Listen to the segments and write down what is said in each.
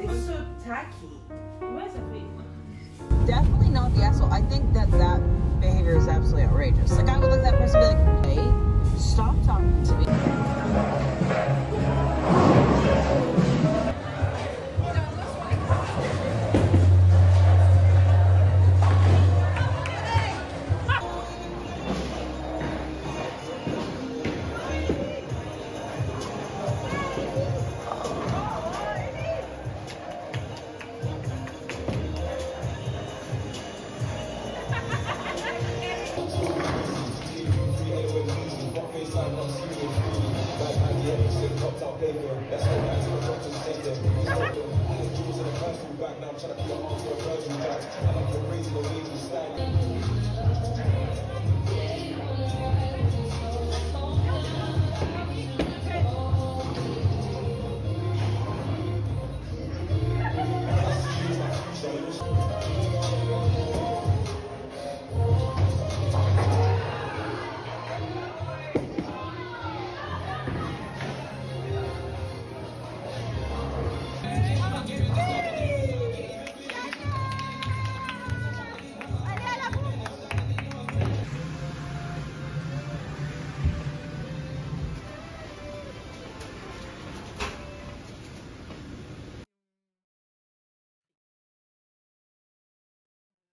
It's so tacky. Ouais, ça fait. Definitely not the asshole. I think that behavior is absolutely outrageous. Like, I would look at that person and be like, hey, stop talking to me.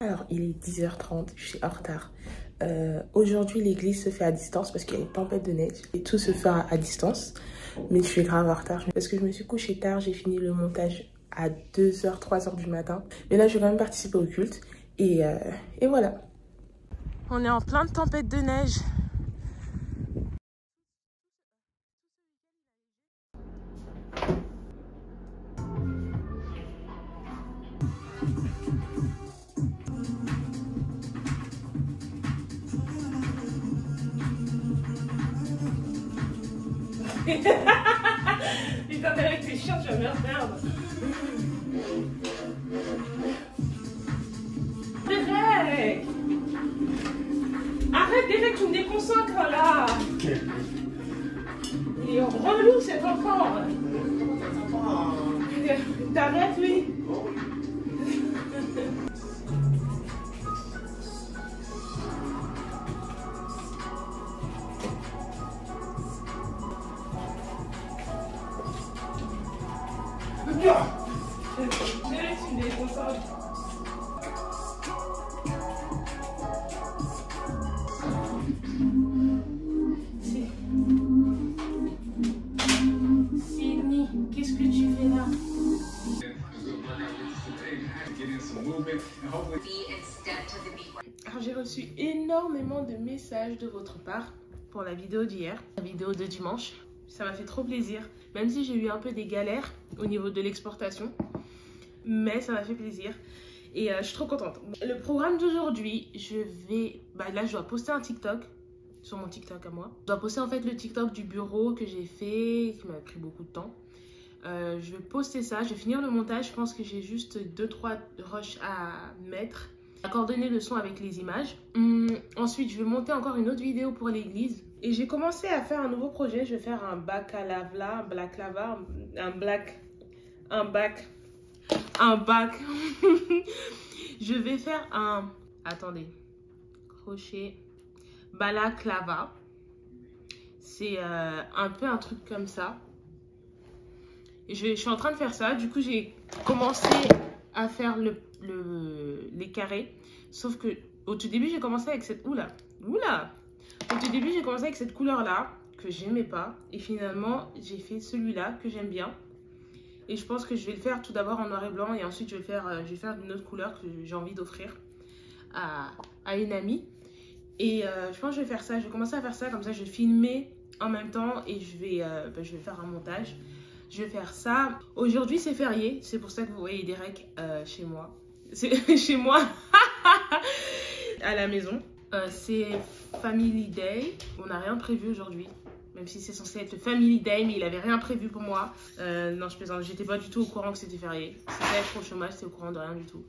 Alors, il est 10h30, je suis en retard. Aujourd'hui, l'église se fait à distance parce qu'il y a une tempête de neige. Et tout se fait à distance. Mais je suis grave en retard parce que je me suis couchée tard. J'ai fini le montage à 2h, 3h du matin. Mais là, je vais quand même participer au culte. Et voilà. On est en pleine tempête de neige. Putain, avec tes chiens, tu vas me perdre. Derek! Arrête, Derek, tu me déconcentres là! Il est relou cet enfant! T'arrêtes, oui! Derek, tu me déconcentres! Sydney, qu'est-ce que tu fais là? Alors j'ai reçu énormément de messages de votre part pour la vidéo d'hier, la vidéo de dimanche. Ça m'a fait trop plaisir, même si j'ai eu un peu des galères au niveau de l'exportation. Mais ça m'a fait plaisir et je suis trop contente. Le programme d'aujourd'hui, là je dois poster un TikTok sur mon TikTok à moi. Je dois poster en fait le TikTok du bureau que j'ai fait, qui m'a pris beaucoup de temps. Je vais poster ça, je vais finir le montage. Je pense que j'ai juste 2-3 rushs à mettre, à coordonner le son avec les images. Ensuite, je vais monter encore une autre vidéo pour l'église. Et j'ai commencé à faire un nouveau projet. Je vais faire un baccalava, un bac. Je vais faire un... Attendez. Crochet. Balaclava. C'est un peu un truc comme ça. Et je suis en train de faire ça. Du coup, j'ai commencé à faire les carrés. Sauf que au tout début, j'ai commencé avec cette... Oula. Au tout début, j'ai commencé avec cette couleur-là que j'aimais pas. Et finalement, j'ai fait celui-là que j'aime bien. Et je pense que je vais le faire tout d'abord en noir et blanc. Et ensuite, je vais faire d'une autre couleur que j'ai envie d'offrir à une amie. Et je pense que je vais faire ça. Je vais commencer à faire ça. Comme ça, je vais filmer en même temps. Et je vais faire un montage. Je vais faire ça. Aujourd'hui, c'est férié. C'est pour ça que vous voyez Derek chez moi. C'est chez moi. À la maison. C'est Family Day. On n'a rien prévu aujourd'hui. Même si c'est censé être le Family Day, mais il avait rien prévu pour moi. Non, je plaisante. J'étais pas du tout au courant que c'était férié. C'était être au chômage, c'était au courant de rien du tout.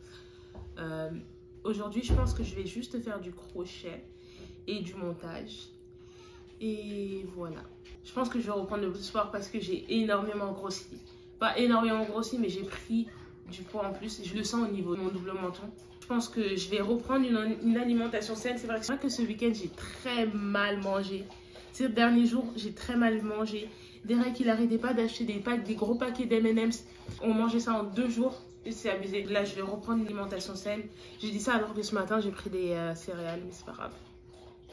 Aujourd'hui, je pense que je vais juste faire du crochet et du montage. Et voilà. Je pense que je vais reprendre le sport parce que j'ai énormément grossi. pas énormément grossi, mais j'ai pris du poids en plus. Je le sens au niveau de mon double menton. Je pense que je vais reprendre une alimentation saine. C'est vrai que ce week-end, j'ai très mal mangé. Ces derniers jours, j'ai très mal mangé. Derek, il n'arrêtait pas d'acheter des gros paquets d'M&M's. On mangeait ça en 2 jours. C'est abusé. Là, je vais reprendre une alimentation saine. J'ai dit ça alors que ce matin, j'ai pris des céréales, mais c'est pas grave.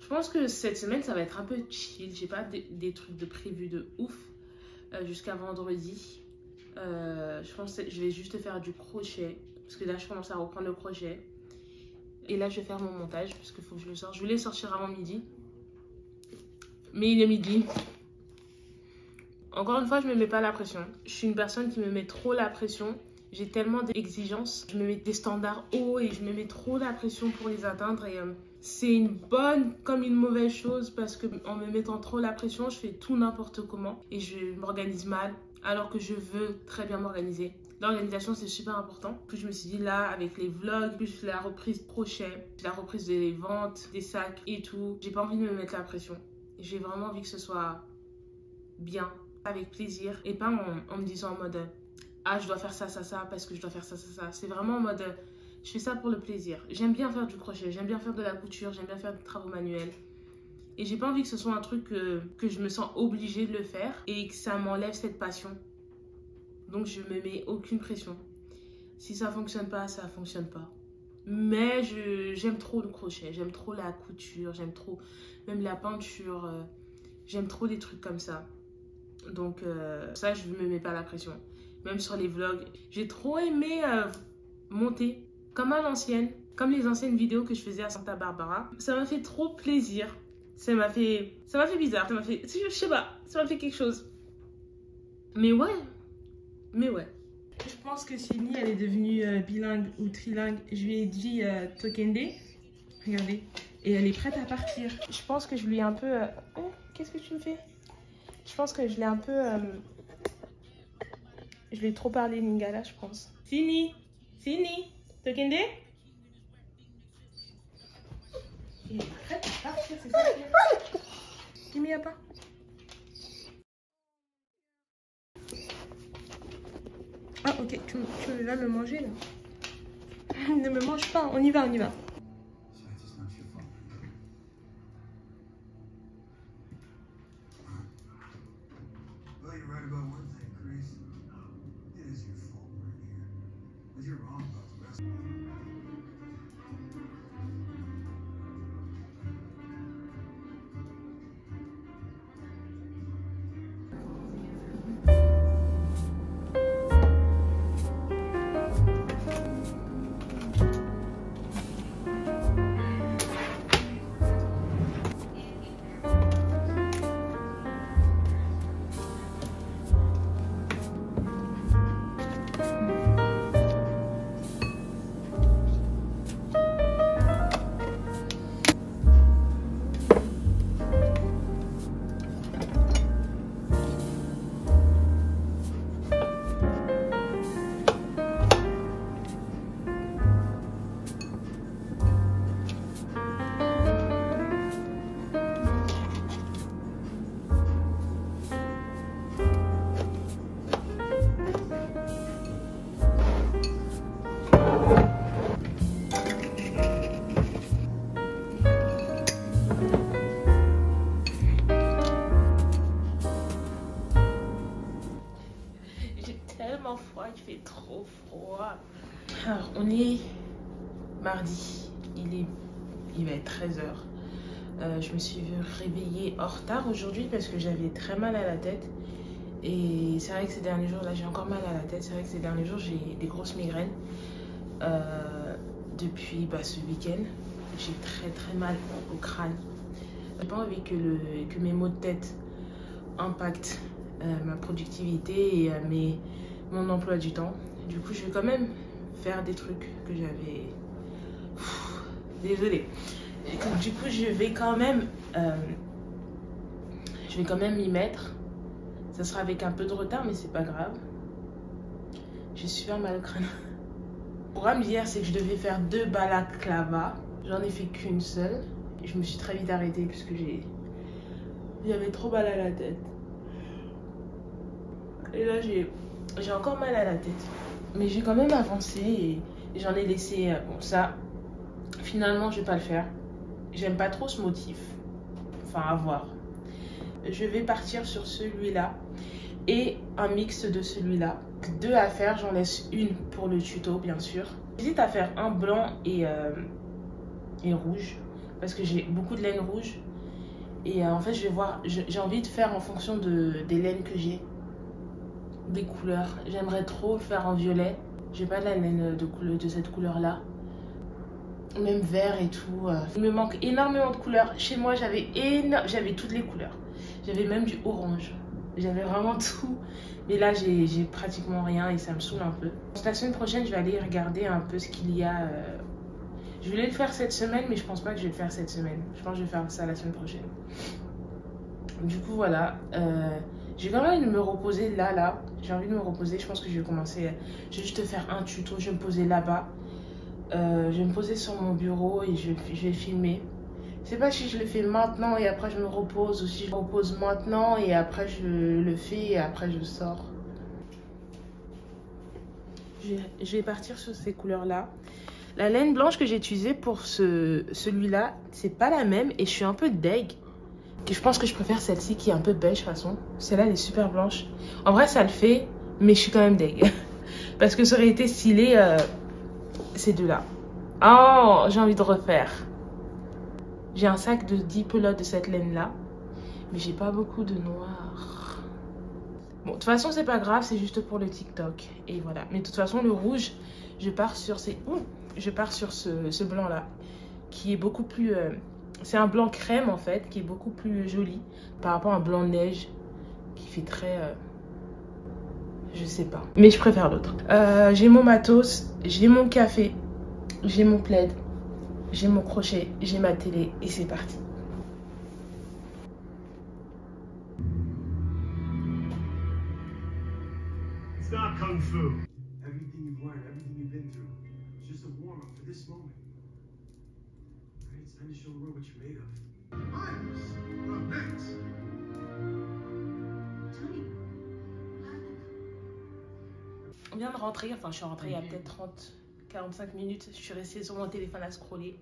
Je pense que cette semaine, ça va être un peu chill. J'ai pas des trucs de prévu de ouf jusqu'à vendredi. Je pense que je vais juste faire du crochet. Parce que là, je commence à reprendre le crochet. Et là, je vais faire mon montage. Parce qu'il faut que je le sorte. Je voulais sortir avant midi. Mais il est midi. Encore une fois, je me mets pas la pression. Je suis une personne qui me met trop la pression. J'ai tellement d'exigences. Je me mets des standards hauts et je me mets trop la pression pour les atteindre. Et c'est une bonne comme une mauvaise chose. Parce qu'en me mettant trop la pression, je fais tout n'importe comment. Et je m'organise mal. Alors que je veux très bien m'organiser. L'organisation, c'est super important. Puis je me suis dit là, avec les vlogs, plus la reprise crochet, la reprise des ventes, des sacs et tout, j'ai pas envie de me mettre la pression. J'ai vraiment envie que ce soit bien, avec plaisir. Et pas en me disant en mode, ah, je dois faire ça, parce que je dois faire ça. C'est vraiment en mode, je fais ça pour le plaisir. J'aime bien faire du crochet, j'aime bien faire de la couture, j'aime bien faire des travaux manuels. Et j'ai pas envie que ce soit un truc que je me sens obligée de le faire et que ça m'enlève cette passion. Donc je me mets aucune pression. Si ça fonctionne pas, ça fonctionne pas. Mais j'aime trop le crochet, j'aime trop la couture, j'aime trop même la peinture. J'aime trop des trucs comme ça. Donc ça, je me mets pas la pression. Même sur les vlogs, j'ai trop aimé monter comme à l'ancienne. Comme les anciennes vidéos que je faisais à Santa Barbara. Ça m'a fait trop plaisir. Ça m'a fait bizarre. Ça m'a fait, je sais pas, ça m'a fait quelque chose. Mais ouais. Je pense que Sydney, elle est devenue bilingue ou trilingue. Je lui ai dit Tokende. Regardez. Et elle est prête à partir. Je pense que je lui ai un peu... Oh, qu'est-ce que tu me fais? Je pense que je l'ai un peu... Je lui ai trop parlé lingala, je pense. Sydney, Tokende. Elle est prête à partir, c'est ça? Il m'y a pas. Ah ok, tu vas me manger là. Ne me mange pas, on y va. Froid, il fait trop froid. Alors, on est mardi, il va être 13h. Je me suis réveillée en retard aujourd'hui parce que j'avais très mal à la tête. Et c'est vrai que ces derniers jours, là j'ai encore mal à la tête. C'est vrai que ces derniers jours, j'ai des grosses migraines. Depuis ce week-end, j'ai très mal au crâne. J'ai pas envie que mes maux de tête impactent ma productivité et mon emploi du temps. Du coup, je vais quand même faire des trucs que j'avais... Désolée. Du coup, je vais quand même m'y mettre. Ça sera avec un peu de retard, mais c'est pas grave. J'ai super mal au crâne. Le programme d'hier, c'est que je devais faire 2 balaclavas. J'en ai fait qu'une seule. Et je me suis très vite arrêtée puisque j'avais trop mal à la tête. Et là, j'ai J'ai encore mal à la tête. Mais j'ai quand même avancé et j'en ai laissé... bon, ça, finalement, je vais pas le faire. J'aime pas trop ce motif. Enfin, à voir. Je vais partir sur celui-là et un mix de celui-là. 2 à faire, j'en laisse une pour le tuto, bien sûr. J'hésite à faire un blanc et rouge parce que j'ai beaucoup de laine rouge. Et en fait, je vais voir, j'ai envie de faire en fonction des laines que j'ai, des couleurs. J'aimerais trop le faire en violet. J'ai pas de la laine de cette couleur-là. Même vert et tout. Il me manque énormément de couleurs. Chez moi, j'avais toutes les couleurs. J'avais même du orange. J'avais vraiment tout. Mais là, j'ai pratiquement rien et ça me saoule un peu. La semaine prochaine, je vais aller regarder un peu ce qu'il y a. Je voulais le faire cette semaine, mais je pense pas que je vais le faire cette semaine. Je pense que je vais faire ça la semaine prochaine. Du coup, voilà. J'ai quand même envie de me reposer là. J'ai envie de me reposer. Je pense que je vais commencer. Je vais juste faire un tuto. Je vais me poser là-bas. Je vais me poser sur mon bureau et je vais filmer. Je sais pas si je le fais maintenant et après je me repose ou si je me repose maintenant et après je le fais et après je sors. Je vais partir sur ces couleurs-là. La laine blanche que j'ai utilisée pour celui-là, c'est pas la même et je suis un peu deg. Je pense que je préfère celle-ci qui est un peu beige de toute façon. Celle-là, elle est super blanche. En vrai, ça le fait, mais je suis quand même deg. Parce que ça aurait été stylé ces deux-là. Oh, j'ai envie de refaire. J'ai un sac de 10 pelotes de cette laine-là, mais j'ai pas beaucoup de noir. Bon, de toute façon, c'est pas grave, c'est juste pour le TikTok. Et voilà. Mais de toute façon, le rouge, je pars sur ce blanc-là, qui est beaucoup plus... c'est un blanc crème, en fait, qui est beaucoup plus joli par rapport à un blanc neige, qui fait très... je sais pas. Mais je préfère l'autre. J'ai mon matos, j'ai mon café, j'ai mon plaid. J'ai mon crochet, j'ai ma télé et c'est parti. It's not kung fu. Everything you've learned, everything you've been through, it's just a warm-up for this moment. Right? It's time to show the world what you're made of. Miles, up next. Tony. On vient de rentrer, enfin je suis rentrée il y a peut-être 45 minutes, je suis restée sur mon téléphone à scroller.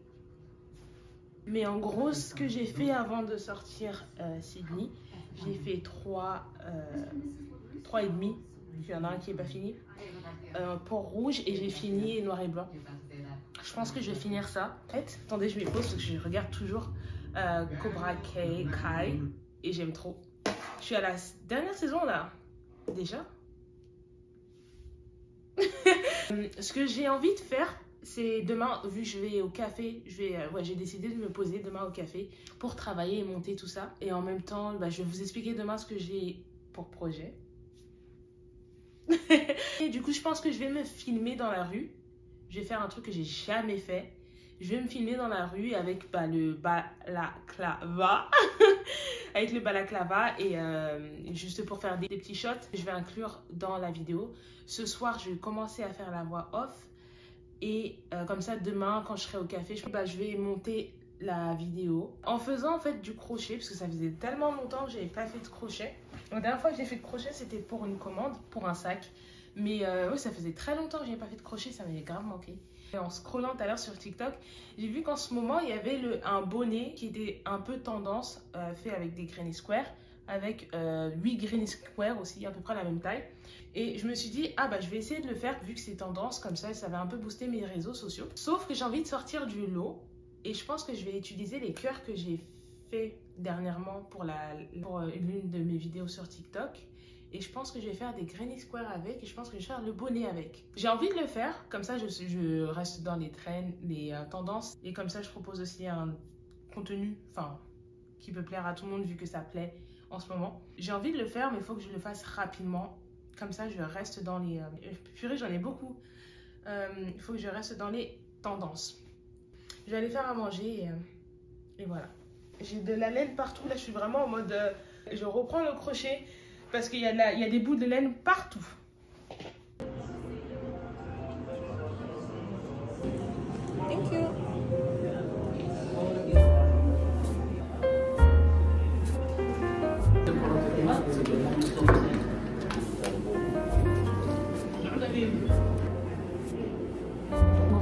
Mais en gros, ce que j'ai fait avant de sortir Sydney, j'ai fait 3 et demi. Il y en a un qui n'est pas fini. Pour rouge et j'ai fini noir et blanc. Je pense que je vais finir ça. En fait, attendez, je m'épose parce que je regarde toujours Cobra Kai et j'aime trop. Je suis à la dernière saison là, déjà. Ce que j'ai envie de faire, c'est demain, vu que je vais au café, j'ai décidé de me poser demain au café pour travailler et monter tout ça. Et en même temps, je vais vous expliquer demain ce que j'ai pour projet. Et du coup, je pense que je vais me filmer dans la rue. Je vais faire un truc que j'ai jamais fait. Je vais me filmer dans la rue avec le balaclava. Avec le balaclava et juste pour faire des petits shots. Je vais inclure dans la vidéo. Ce soir, je vais commencer à faire la voix off. Et comme ça, demain, quand je serai au café, je vais monter la vidéo en faisant en fait du crochet. Parce que ça faisait tellement longtemps que je n'avais pas fait de crochet. La dernière fois que j'ai fait de crochet, c'était pour une commande, pour un sac. Mais oui, ça faisait très longtemps que je n'avais pas fait de crochet. Ça m'avait grave manqué. Et en scrollant tout à l'heure sur TikTok, j'ai vu qu'en ce moment, il y avait un bonnet qui était un peu tendance, fait avec des granny square, avec 8 granny square aussi, à peu près la même taille. Et je me suis dit, je vais essayer de le faire vu que c'est tendance, comme ça va un peu booster mes réseaux sociaux. Sauf que j'ai envie de sortir du lot et je pense que je vais utiliser les cœurs que j'ai fait dernièrement pour l'une de mes vidéos sur TikTok. Et je pense que je vais faire des granny square avec et je pense que je vais faire le bonnet avec. J'ai envie de le faire, comme ça je reste dans les trends, les tendances. Et comme ça je propose aussi un contenu qui peut plaire à tout le monde vu que ça plaît en ce moment. J'ai envie de le faire mais il faut que je le fasse rapidement. Comme ça je reste dans les... purée, j'en ai beaucoup. Il faut que je reste dans les tendances. Je vais aller faire à manger et voilà. J'ai de la laine partout, là je suis vraiment en mode... je reprends le crochet. Parce qu'il y a des bouts de laine partout. Thank you.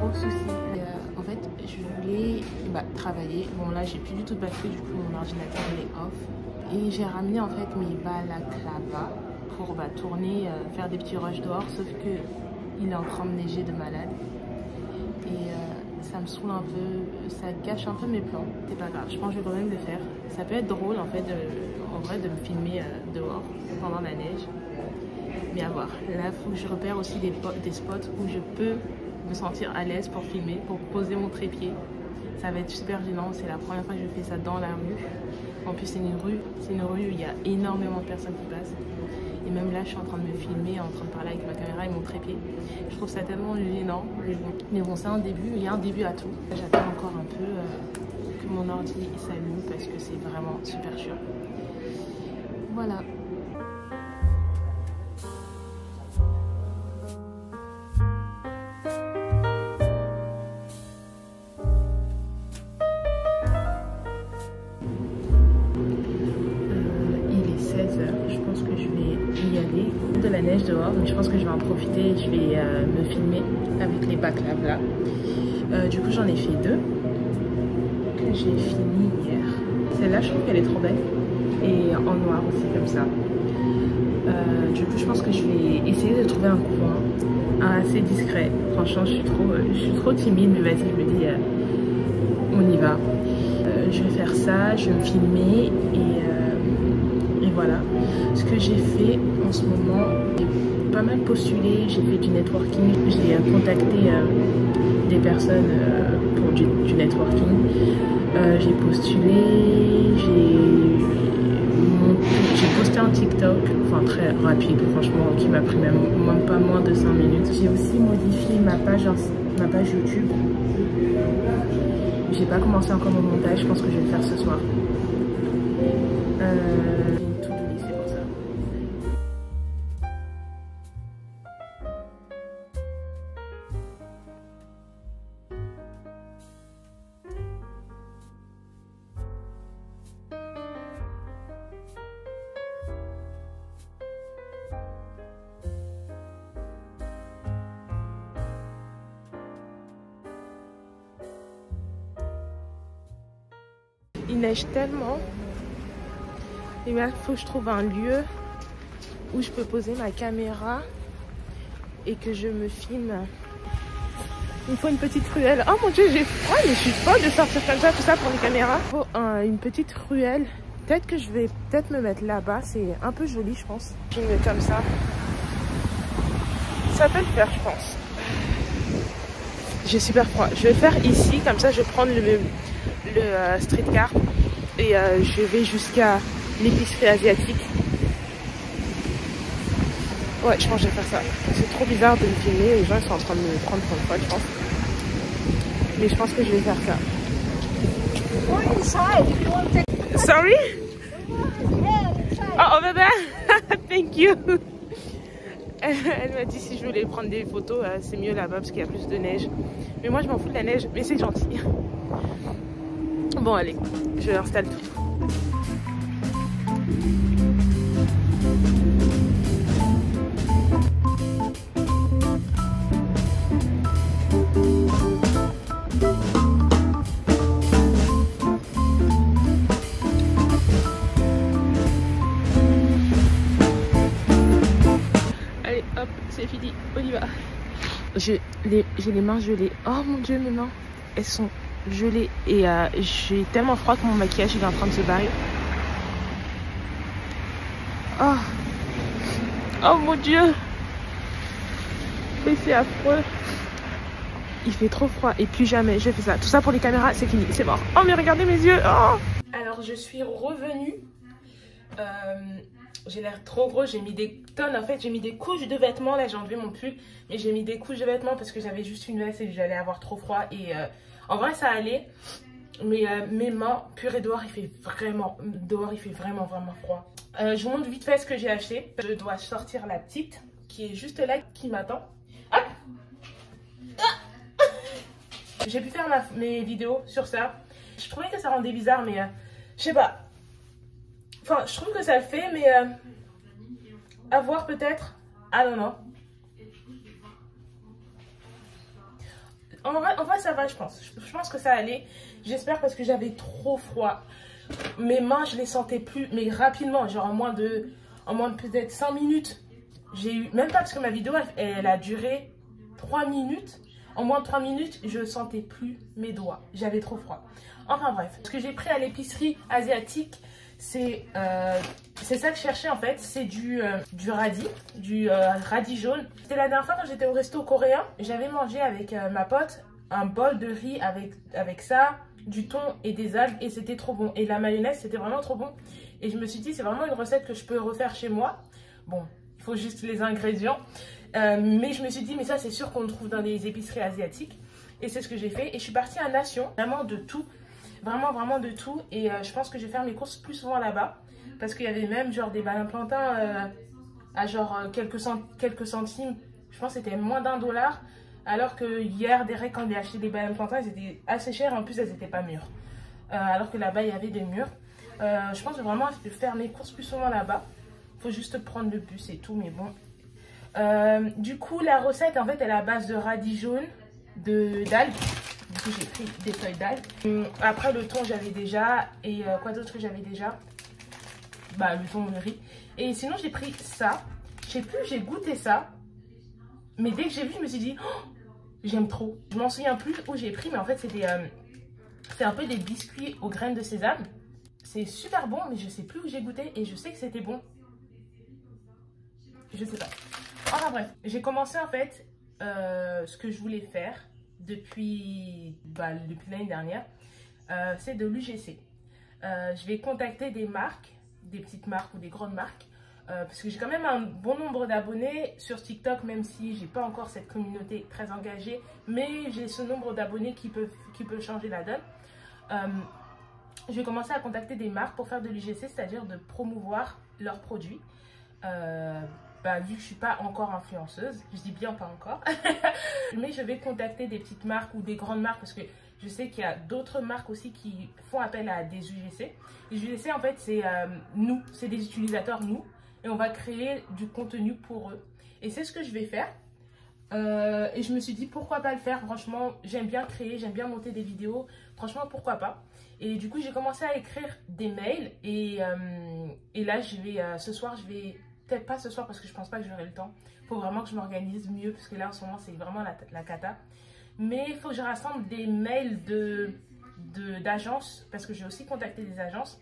gros souci. En fait, je voulais travailler. Bon, là, j'ai plus du tout de batterie, du coup, mon ordinateur il est off. Et j'ai ramené en fait mes balaclavas pour tourner, faire des petits rushs dehors, sauf que il est en train de neiger de malade. Et ça me saoule un peu, ça gâche un peu mes plans. C'est pas grave, je pense que je vais quand même le faire. Ça peut être drôle en fait, en vrai, de me filmer dehors pendant la neige. Mais à voir. Là, il faut que je repère aussi des spots où je peux me sentir à l'aise pour filmer, pour poser mon trépied. Ça va être super gênant, c'est la première fois que je fais ça dans la rue. En plus, c'est une rue où il y a énormément de personnes qui passent. Et même là, je suis en train de me filmer, en train de parler avec ma caméra et mon trépied. Je trouve ça tellement gênant. Mais bon, c'est un début, il y a un début à tout. J'attends encore un peu que mon ordi s'allume parce que c'est vraiment super chiant. Voilà. Je pense que je vais y aller. De la neige dehors, mais je pense que je vais en profiter. Je vais me filmer avec les backlavas là. Du coup, j'en ai fait 2 que j'ai fini hier. Celle-là, je trouve qu'elle est trop belle et en noir aussi comme ça. Du coup, je pense que je vais essayer de trouver un coin assez discret. Franchement, je suis trop timide, mais vas-y, je me dis, on y va. Je vais faire ça, je vais me filmer et voilà. Ce que j'ai fait en ce moment, j'ai pas mal postulé, j'ai fait du networking, j'ai contacté des personnes pour du networking. J'ai postulé, j'ai posté un TikTok, enfin très rapide franchement, qui m'a pris même pas moins de 5 minutes. J'ai aussi modifié ma page YouTube. J'ai pas commencé encore mon montage, je pense que je vais le faire ce soir. Tout donné, c'est pour ça. Il neige tellement. Et là, il faut que je trouve un lieu où je peux poser ma caméra et que je me filme. Il me faut une petite ruelle. Oh mon dieu, j'ai froid, mais je suis folle de sortir comme ça, tout ça pour les caméras. Il faut une petite ruelle. Peut-être que je vais me mettre là-bas. C'est un peu joli, je pense. Je me mets comme ça. Ça peut le faire, je pense. J'ai super froid. Je vais le faire ici, comme ça je vais prendre le streetcar et je vais jusqu'à l'épicerie asiatique. Ouais, je pense que je vais faire ça. C'est trop bizarre de me filmer, les gens ils sont en train de me prendre pour une fois, je pense. Mais je pense que je vais faire ça. Sorry? Oh, over there? Thank you. Elle m'a dit si je voulais prendre des photos, c'est mieux là-bas parce qu'il y a plus de neige. Mais moi je m'en fous de la neige, mais c'est gentil. Bon allez, je installe tout. Allez hop, c'est fini, on y va. J'ai les mains gelées. Oh mon dieu, mes mains, elles sont gelées et j'ai tellement froid que mon maquillage il est en train de se barrer. Oh, oh mon dieu, mais c'est affreux. Il fait trop froid et plus jamais je fais ça. Tout ça pour les caméras, c'est fini, c'est mort. Oh mais regardez mes yeux. Oh. Alors je suis revenue. J'ai l'air trop gros, j'ai mis des tonnes, en fait j'ai mis des couches de vêtements, là j'ai enlevé mon pull, mais j'ai mis des couches de vêtements parce que j'avais juste une veste et j'allais avoir trop froid et en vrai ça allait, mais mes mains, purée, dehors il fait vraiment froid. Je vous montre vite fait ce que j'ai acheté. Je dois sortir la petite qui est juste là, qui m'attend. Hop. J'ai pu faire mes vidéos sur ça, je trouvais que ça rendait bizarre mais je sais pas. Enfin, je trouve que ça le fait, mais à voir peut-être. I don't know. En vrai, ça va, je pense. Je pense que ça allait. J'espère parce que j'avais trop froid. Mes mains, je les sentais plus, mais rapidement, genre en moins de peut-être 5 minutes. J'ai eu, même pas parce que ma vidéo, elle a duré 3 minutes. En moins de 3 minutes, je sentais plus mes doigts. J'avais trop froid. Enfin bref, ce que j'ai pris à l'épicerie asiatique, c'est ça que je cherchais en fait. C'est du radis, radis jaune. C'était la dernière fois quand j'étais au resto coréen. J'avais mangé avec ma pote un bol de riz avec ça, du thon et des algues, et c'était trop bon. Et la mayonnaise, c'était vraiment trop bon. Et je me suis dit, c'est vraiment une recette que je peux refaire chez moi. Bon, il faut juste les ingrédients. Mais je me suis dit, mais ça, c'est sûr qu'on le trouve dans les épiceries asiatiques. Et c'est ce que j'ai fait. Et je suis partie à Nation, vraiment de tout. Vraiment, vraiment de tout. Et je pense que je vais faire mes courses plus souvent là-bas. Parce qu'il y avait même genre des bananes plantains à genre quelques centimes. Je pense que c'était moins d'$1. Alors que hier, Derek, quand il a acheté des bananes plantains, elles étaient assez chères. En plus, elles n'étaient pas mûres. Alors que là-bas, il y avait des mûres. Je pense vraiment faire mes courses plus souvent là-bas. Il faut juste prendre le bus et tout, mais bon. Du coup, la recette, en fait, elle est à base de radis jaune, d'algues. Du coup, j'ai pris des feuilles d'algues. Après, le thon, j'avais déjà. Et quoi d'autre que j'avais déjà? Bah, le thon, le riz. Et sinon, j'ai pris ça. Je sais plus, j'ai goûté ça. Mais dès que j'ai vu, je me suis dit, oh, j'aime trop. Je m'en souviens plus où j'ai pris, mais en fait, c'est un peu des biscuits aux graines de sésame. C'est super bon, mais je sais plus où j'ai goûté et je sais que c'était bon. Je sais pas. Enfin bref, j'ai commencé en fait ce que je voulais faire depuis l'année dernière. C'est de l'UGC. Je vais contacter des marques, des petites marques ou des grandes marques. Parce que j'ai quand même un bon nombre d'abonnés sur TikTok, même si j'ai pas encore cette communauté très engagée. Mais j'ai ce nombre d'abonnés qui peut changer la donne. Je vais commencer à contacter des marques pour faire de l'UGC, c'est-à-dire de promouvoir leurs produits. Vu que je suis pas encore influenceuse, je dis bien pas encore, mais je vais contacter des petites marques ou des grandes marques parce que je sais qu'il y a d'autres marques aussi qui font appel à des UGC. Les UGC en fait c'est nous, c'est des utilisateurs nous, et on va créer du contenu pour eux. Et c'est ce que je vais faire. Et je me suis dit pourquoi pas le faire. Franchement, j'aime bien créer, j'aime bien monter des vidéos. Franchement, pourquoi pas. Et du coup, j'ai commencé à écrire des mails. Et là, ce soir, je vais... Peut-être pas ce soir parce que je pense pas que j'aurai le temps. Il faut vraiment que je m'organise mieux parce que là, en ce moment, c'est vraiment la cata. Mais il faut que je rassemble des mails d'agences parce que j'ai aussi contacté des agences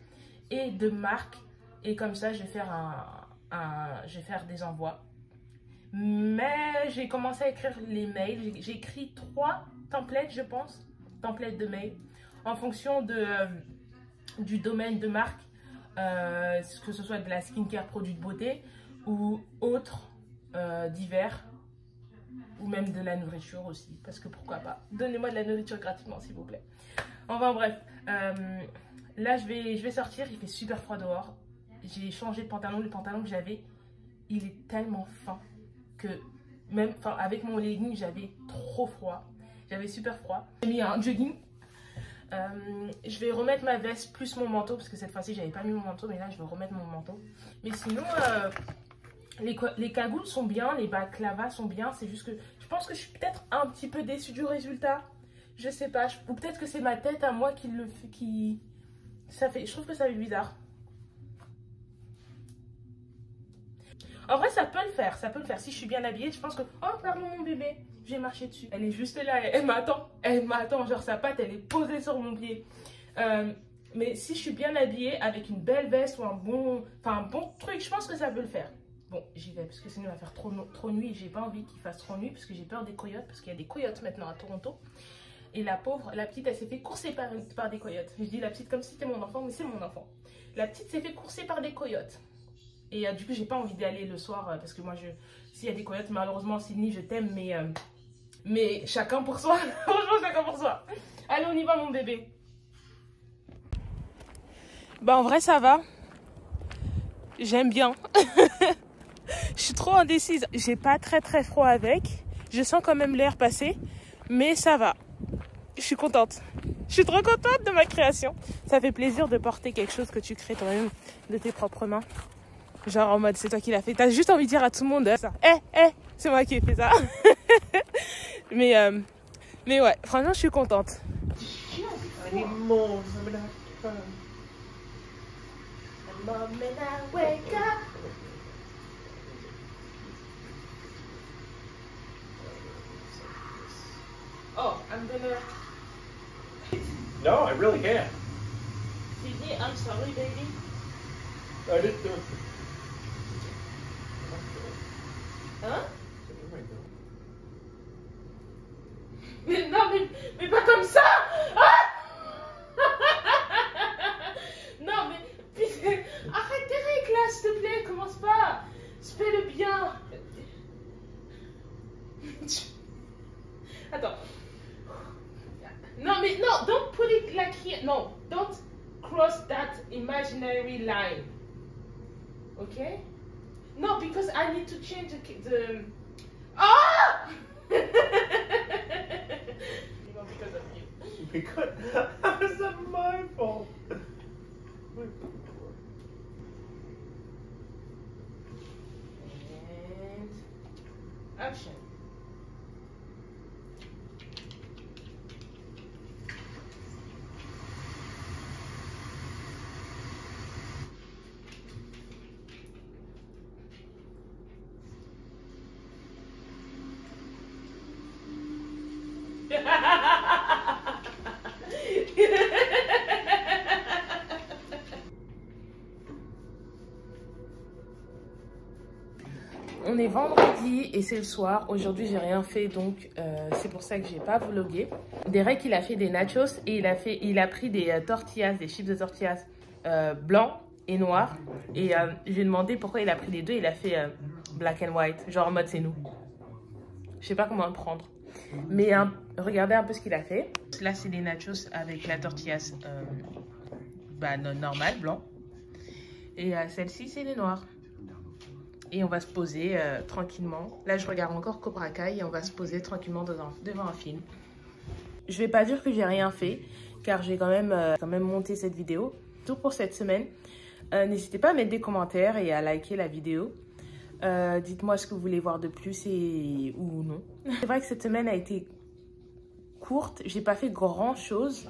et de marques. Et comme ça, je vais faire des envois. Mais j'ai commencé à écrire les mails. J'ai écrit 3 templates, je pense. Templates de mails. En fonction du domaine de marque. Que ce soit de la skincare, produits de beauté ou autres divers. Ou même de la nourriture aussi. Parce que pourquoi pas. Donnez-moi de la nourriture gratuitement, s'il vous plaît. Enfin bref. Là, je vais sortir. Il fait super froid dehors. J'ai changé de pantalon. Le pantalon que j'avais, il est tellement fin que même avec mon legging, j'avais trop froid. J'avais super froid. J'ai mis un jogging. Je vais remettre ma veste plus mon manteau parce que cette fois-ci, j'avais pas mis mon manteau. Mais là, je vais remettre mon manteau. Mais sinon, les cagoules sont bien. Les balaclavas sont bien. C'est juste que je pense que je suis peut-être un petit peu déçue du résultat. Je sais pas. Ou peut-être que c'est ma tête à moi qui le fait. Je trouve que ça fait bizarre. En vrai, ça peut le faire. Ça peut le faire. Si je suis bien habillée, je pense que... Oh, pardon, mon bébé. J'ai marché dessus. Elle est juste là. Elle m'attend. Elle m'attend. Genre, sa patte, elle est posée sur mon pied. Mais si je suis bien habillée, avec une belle veste ou un bon truc, je pense que ça peut le faire. Bon, j'y vais. Parce que sinon, il va faire trop nuit. J'ai pas envie qu'il fasse trop nuit. Parce que j'ai peur des coyotes. Parce qu'il y a des coyotes maintenant à Toronto. Et la pauvre, la petite, elle s'est fait courser par des coyotes. Je dis la petite comme si c'était mon enfant. Mais c'est mon enfant. La petite s'est fait courser par des coyotes. Et du coup, j'ai pas envie d'y aller le soir parce que moi, s'il y a des coyotes, malheureusement, Sydney, je t'aime, mais chacun pour soi. Franchement, chacun pour soi. Allez, on y va, mon bébé. Bah, en vrai, ça va. J'aime bien. Je suis trop indécise. J'ai pas très froid avec. Je sens quand même l'air passer, mais ça va. Je suis contente. Je suis trop contente de ma création. Ça fait plaisir de porter quelque chose que tu crées toi-même de tes propres mains. Genre en mode c'est toi qui l'as fait. T'as juste envie de dire à tout le monde ça. C'est moi qui ai fait ça. Mais Mais ouais, franchement, je suis contente. I need more. Oh, I'm gonna... No, I really can't. Sydney, I'm sorry, baby. I didn't do it. Hein? Mais non, mais pas comme ça! Ah! Non, mais putain, arrête tes règles là, s'il te plaît, commence pas. Fais-le bien. Attends. Non, mais non, don't put it like here. No, don't cross that imaginary line. Okay? No, because I need to change the ah! Because of you. Because how is that my fault? And action. On est vendredi et c'est le soir. Aujourd'hui, j'ai rien fait, donc c'est pour ça que j'ai pas vlogué. Derek, il a fait des nachos et il a pris des tortillas, des chips de tortillas blancs et noirs. Et je lui ai demandé pourquoi il a pris les deux. Il a fait black and white, genre en mode c'est nous. Je sais pas comment le prendre. Mais regardez un peu ce qu'il a fait. Là, c'est des nachos avec la tortillas normale, blanc. Et celle-ci, c'est les noirs. Et on va se poser tranquillement. Là, je regarde encore Cobra Kai et on va se poser tranquillement devant un film. Je vais pas dire que j'ai rien fait, car j'ai quand même monté cette vidéo. Tout pour cette semaine. N'hésitez pas à mettre des commentaires et à liker la vidéo. Dites-moi ce que vous voulez voir de plus ou non. C'est vrai que cette semaine a été courte. J'ai pas fait grand chose.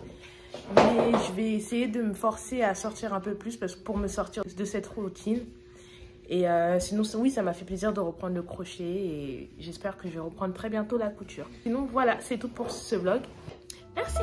Mais je vais essayer de me forcer à sortir un peu plus pour me sortir de cette routine. Et sinon, oui, ça m'a fait plaisir de reprendre le crochet et j'espère que je vais reprendre très bientôt la couture. Sinon, voilà, c'est tout pour ce vlog. Merci!